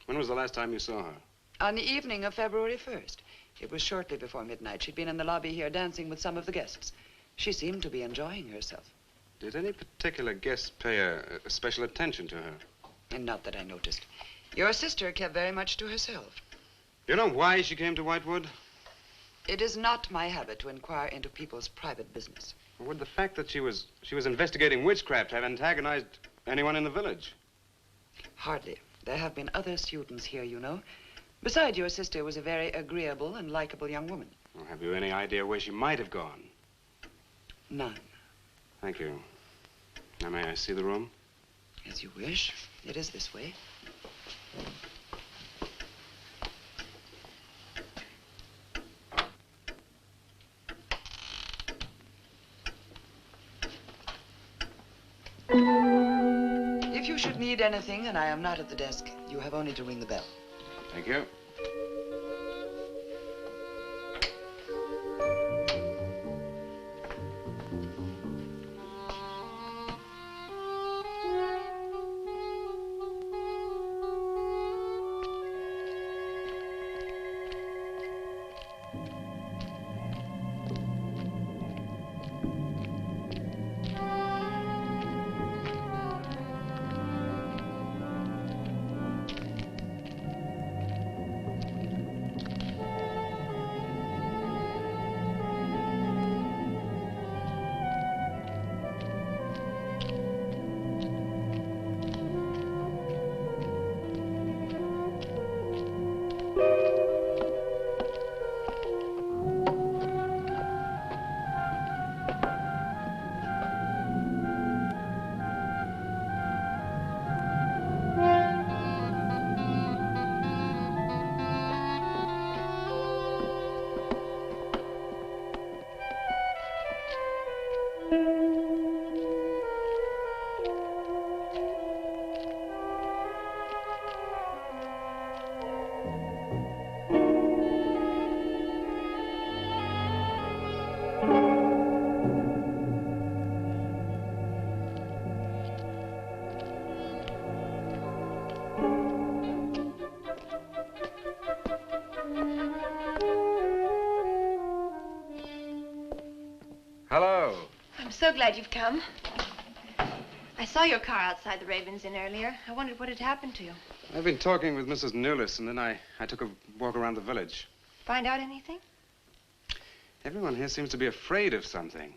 When was the last time you saw her? On the evening of February 1st. It was shortly before midnight. She'd been in the lobby here dancing with some of the guests. She seemed to be enjoying herself. Did any particular guest pay a special attention to her? And not that I noticed. Your sister kept very much to herself. You know why she came to Whitewood? It is not my habit to inquire into people's private business. Or would the fact that she was investigating witchcraft have antagonized anyone in the village? Hardly. There have been other students here, you know. Besides, your sister was a very agreeable and likable young woman. Well, have you any idea where she might have gone? None. Thank you. Now, may I see the room? As you wish. It is this way. If you should need anything and I am not at the desk, you have only to ring the bell. Thank you. so glad you've come. I saw your car outside the Ravens Inn earlier. I wondered what had happened to you. I've been talking with Mrs. Newless, and then I took a walk around the village. Find out anything? Everyone here seems to be afraid of something.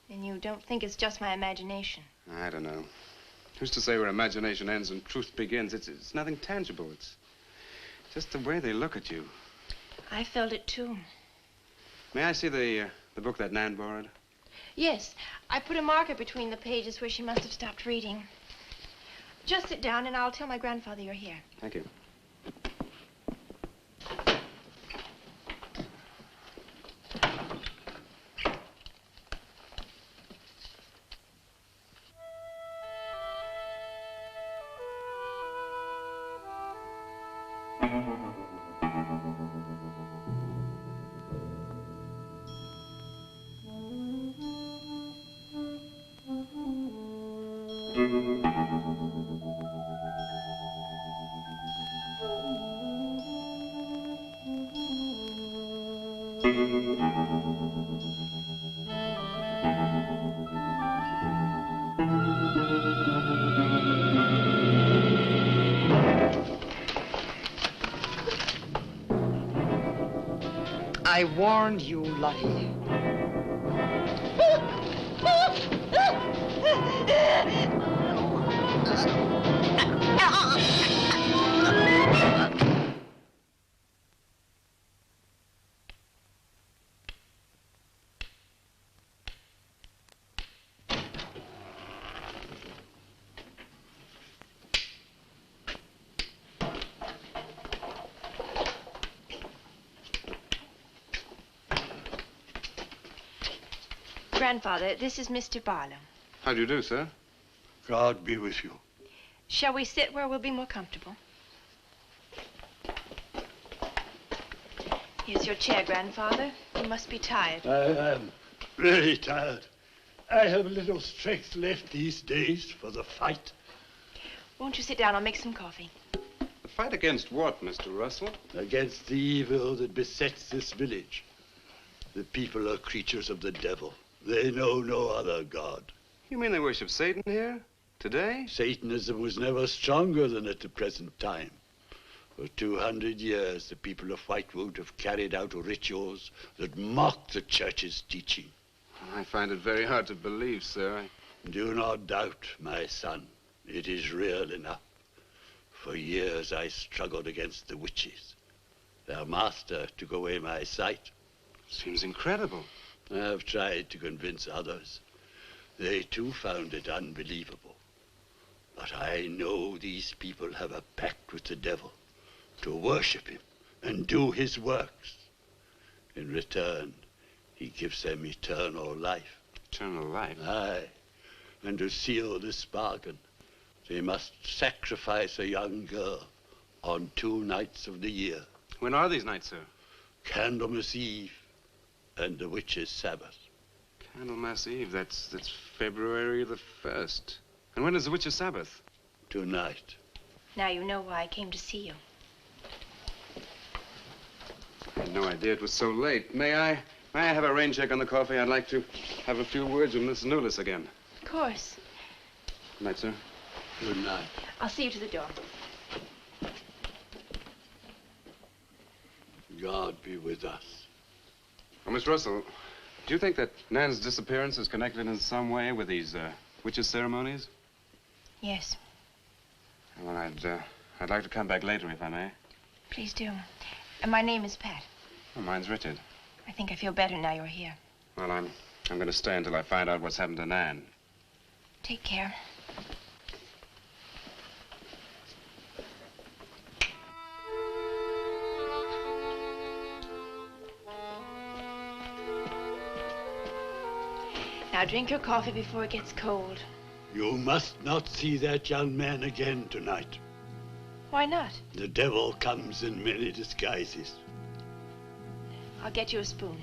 And you don't think it's just my imagination? I don't know. Who's to say where imagination ends and truth begins? It's nothing tangible. It's just the way they look at you. I felt it, too. May I see the book that Nan borrowed? Yes. I put a marker between the pages where she must have stopped reading. Just sit down, and I'll tell my grandfather you're here. Thank you. I warned you, Lottie. Grandfather, this is Mr. Barlow. How do you do, sir? God be with you. Shall we sit where we'll be more comfortable? Here's your chair, Grandfather. You must be tired. I am really tired. I have little strength left these days for the fight. Won't you sit down? I'll make some coffee. The fight against what, Mr. Russell? Against the evil that besets this village. The people are creatures of the devil. They know no other god. You mean they worship Satan here? Today? Satanism was never stronger than at the present time. For 200 years, the people of Whitewood have carried out rituals that mock the church's teaching. I find it very hard to believe, sir. Do not doubt, my son. It is real enough. For years, I struggled against the witches. Their master took away my sight. Seems incredible. I have tried to convince others. They too found it unbelievable. But I know these people have a pact with the devil to worship him and do his works. In return, he gives them eternal life. Eternal life? Aye. And to seal this bargain, they must sacrifice a young girl on 2 nights of the year. When are these nights, sir? Candlemas Eve and the witch's Sabbath. Candlemas Eve, that's February the 1st. And when is the witch's Sabbath? Tonight. Now you know why I came to see you. I had no idea it was so late. May I have a rain check on the coffee? I'd like to have a few words with Miss Newless again. Of course. Good night, sir. Good night. I'll see you to the door. God be with us. Oh, Miss Russell, do you think that Nan's disappearance is connected in some way with these witches' ceremonies? Yes. Well, I'd like to come back later, if I may. Please do. And my name is Pat. Oh, mine's Richard. I think I feel better now you're here. Well, I'm going to stay until I find out what's happened to Nan. Take care. Now drink your coffee before it gets cold. You must not see that young man again tonight. Why not? The devil comes in many disguises. I'll get you a spoon.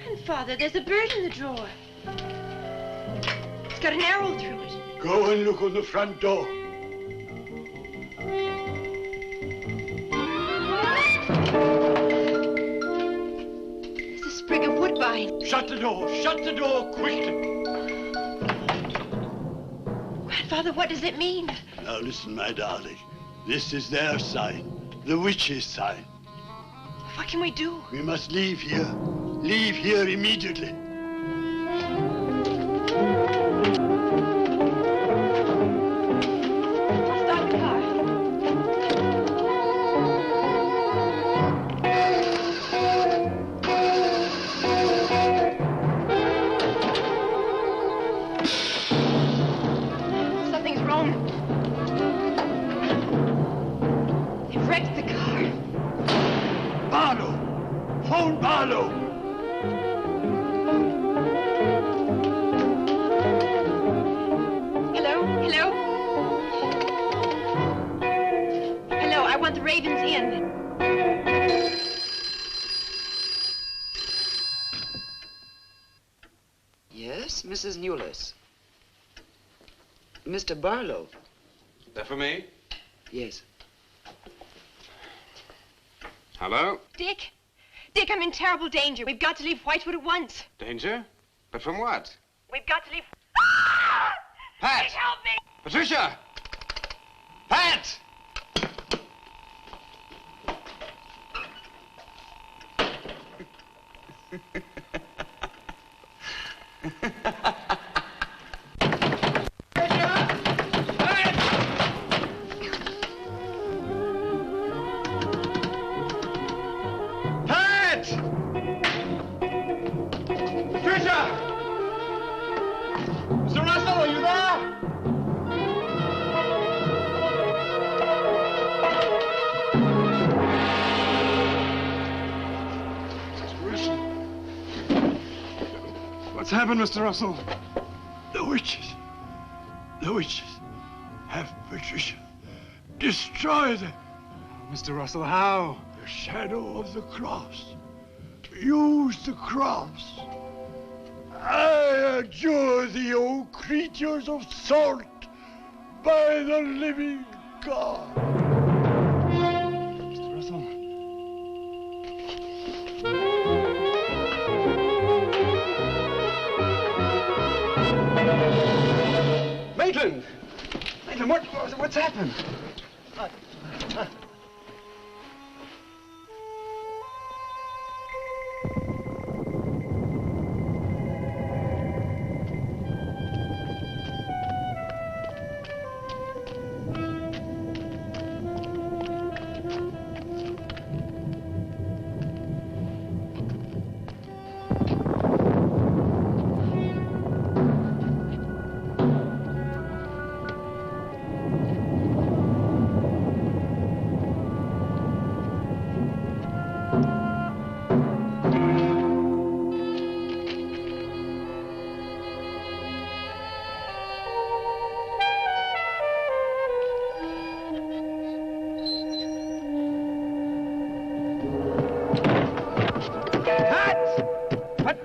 Grandfather, there's a bird in the drawer. It's got an arrow through it. Go and look on the front door. There's a sprig of wood Shut the door! Shut the door quickly! Grandfather, what does it mean? Now listen, my darling. This is their sign. The witch's sign. What can we do? We must leave here. Leave here immediately. Stop the car. Something's wrong. They've wrecked the car. Barlow! Phone Barlow! Hello? Hello? Hello, I want the Ravens Inn. Yes, Mrs. Newless. Mr. Barlow. That for me? Yes. Hello? Dick? Dick, I'm in terrible danger. We've got to leave Whitewood at once. Danger? But from what? We've got to leave... Pat! Please help me! Patricia! Pat! Pat! Patricia! Mr. Russell, are you there? What's happened, Mr. Russell? The witches. The witches have Patricia. Destroy them. Mr. Russell, how? The shadow of the cross. Use the cross. I adjure thee, O creatures of salt, by the living God. Mr. Russell. Maitland! Maitland, what's happened?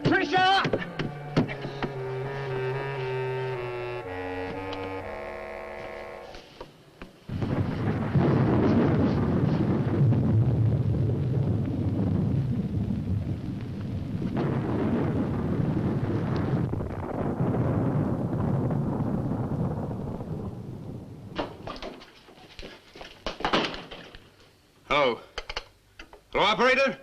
Patricia! Hello. Hello, operator?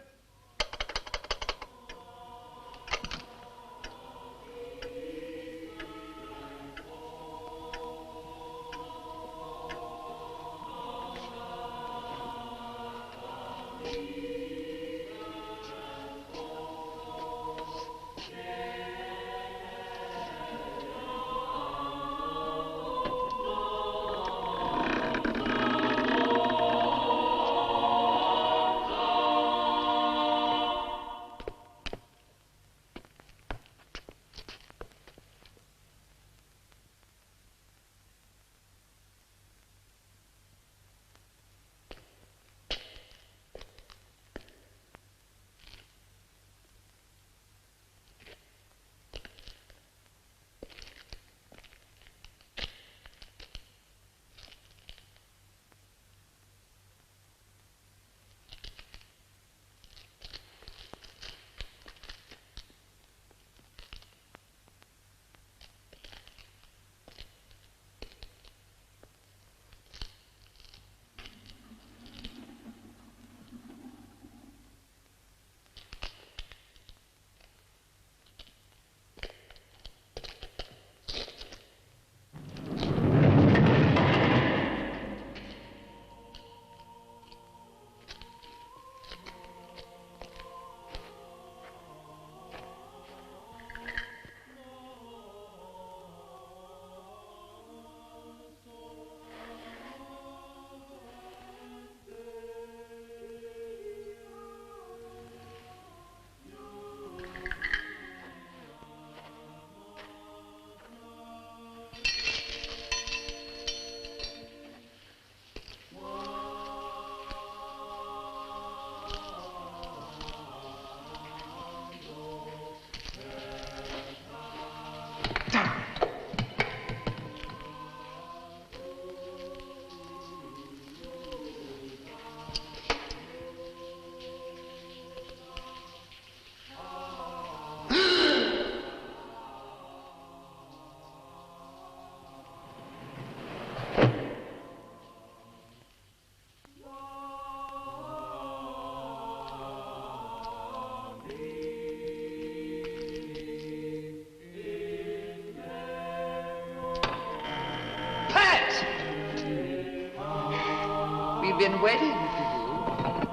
been waiting for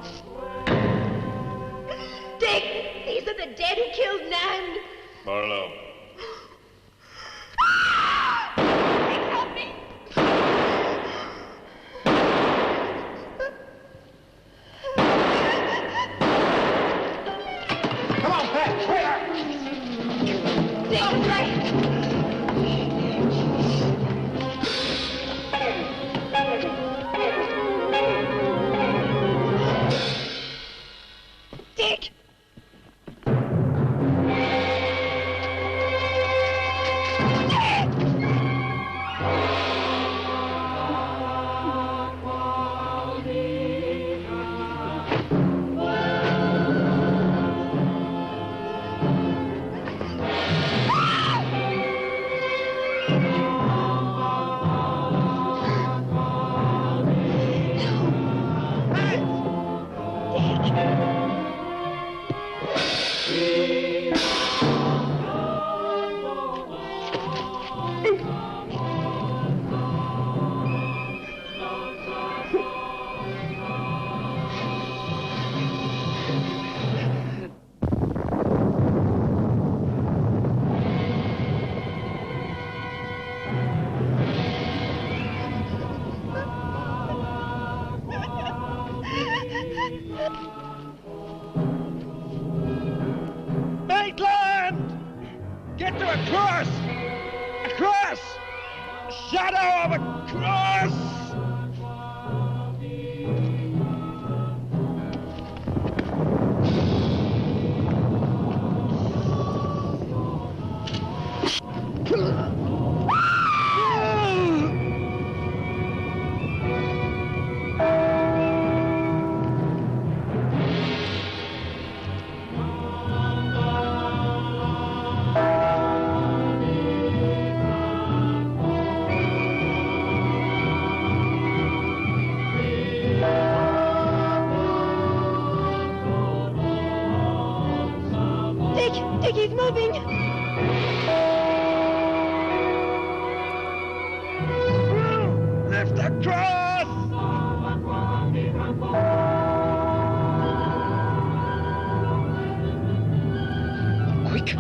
Dick, these are the dead who killed Nan. Barlow. Dick, help me. Come on, Pat. Where? Dick, right. Dick! Maitland! Get to a cross! A cross! A shadow of a cross! Dick, he's moving. Lift the cross! Quick!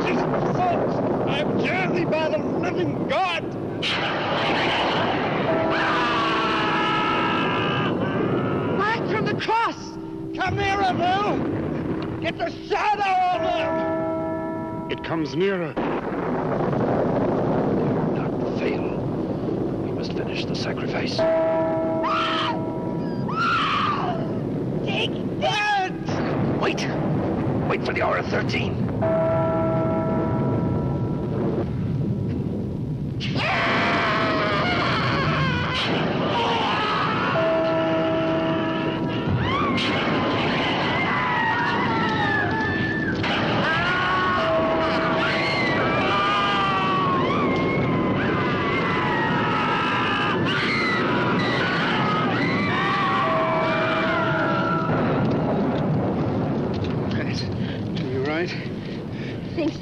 Jesus, folks! I'm jersey by the living God! Back from the cross! Come nearer, Bill! Get the shadow of him! It comes nearer. Not fail. We must finish the sacrifice. Dick! Wait! Wait for the hour of 13. You right? I think so.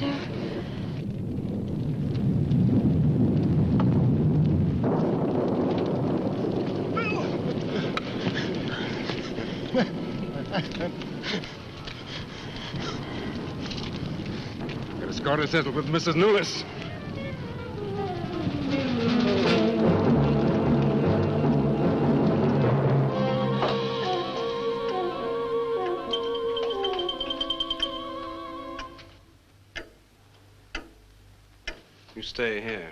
Got a score to settle with Mrs. Lewis. You stay here.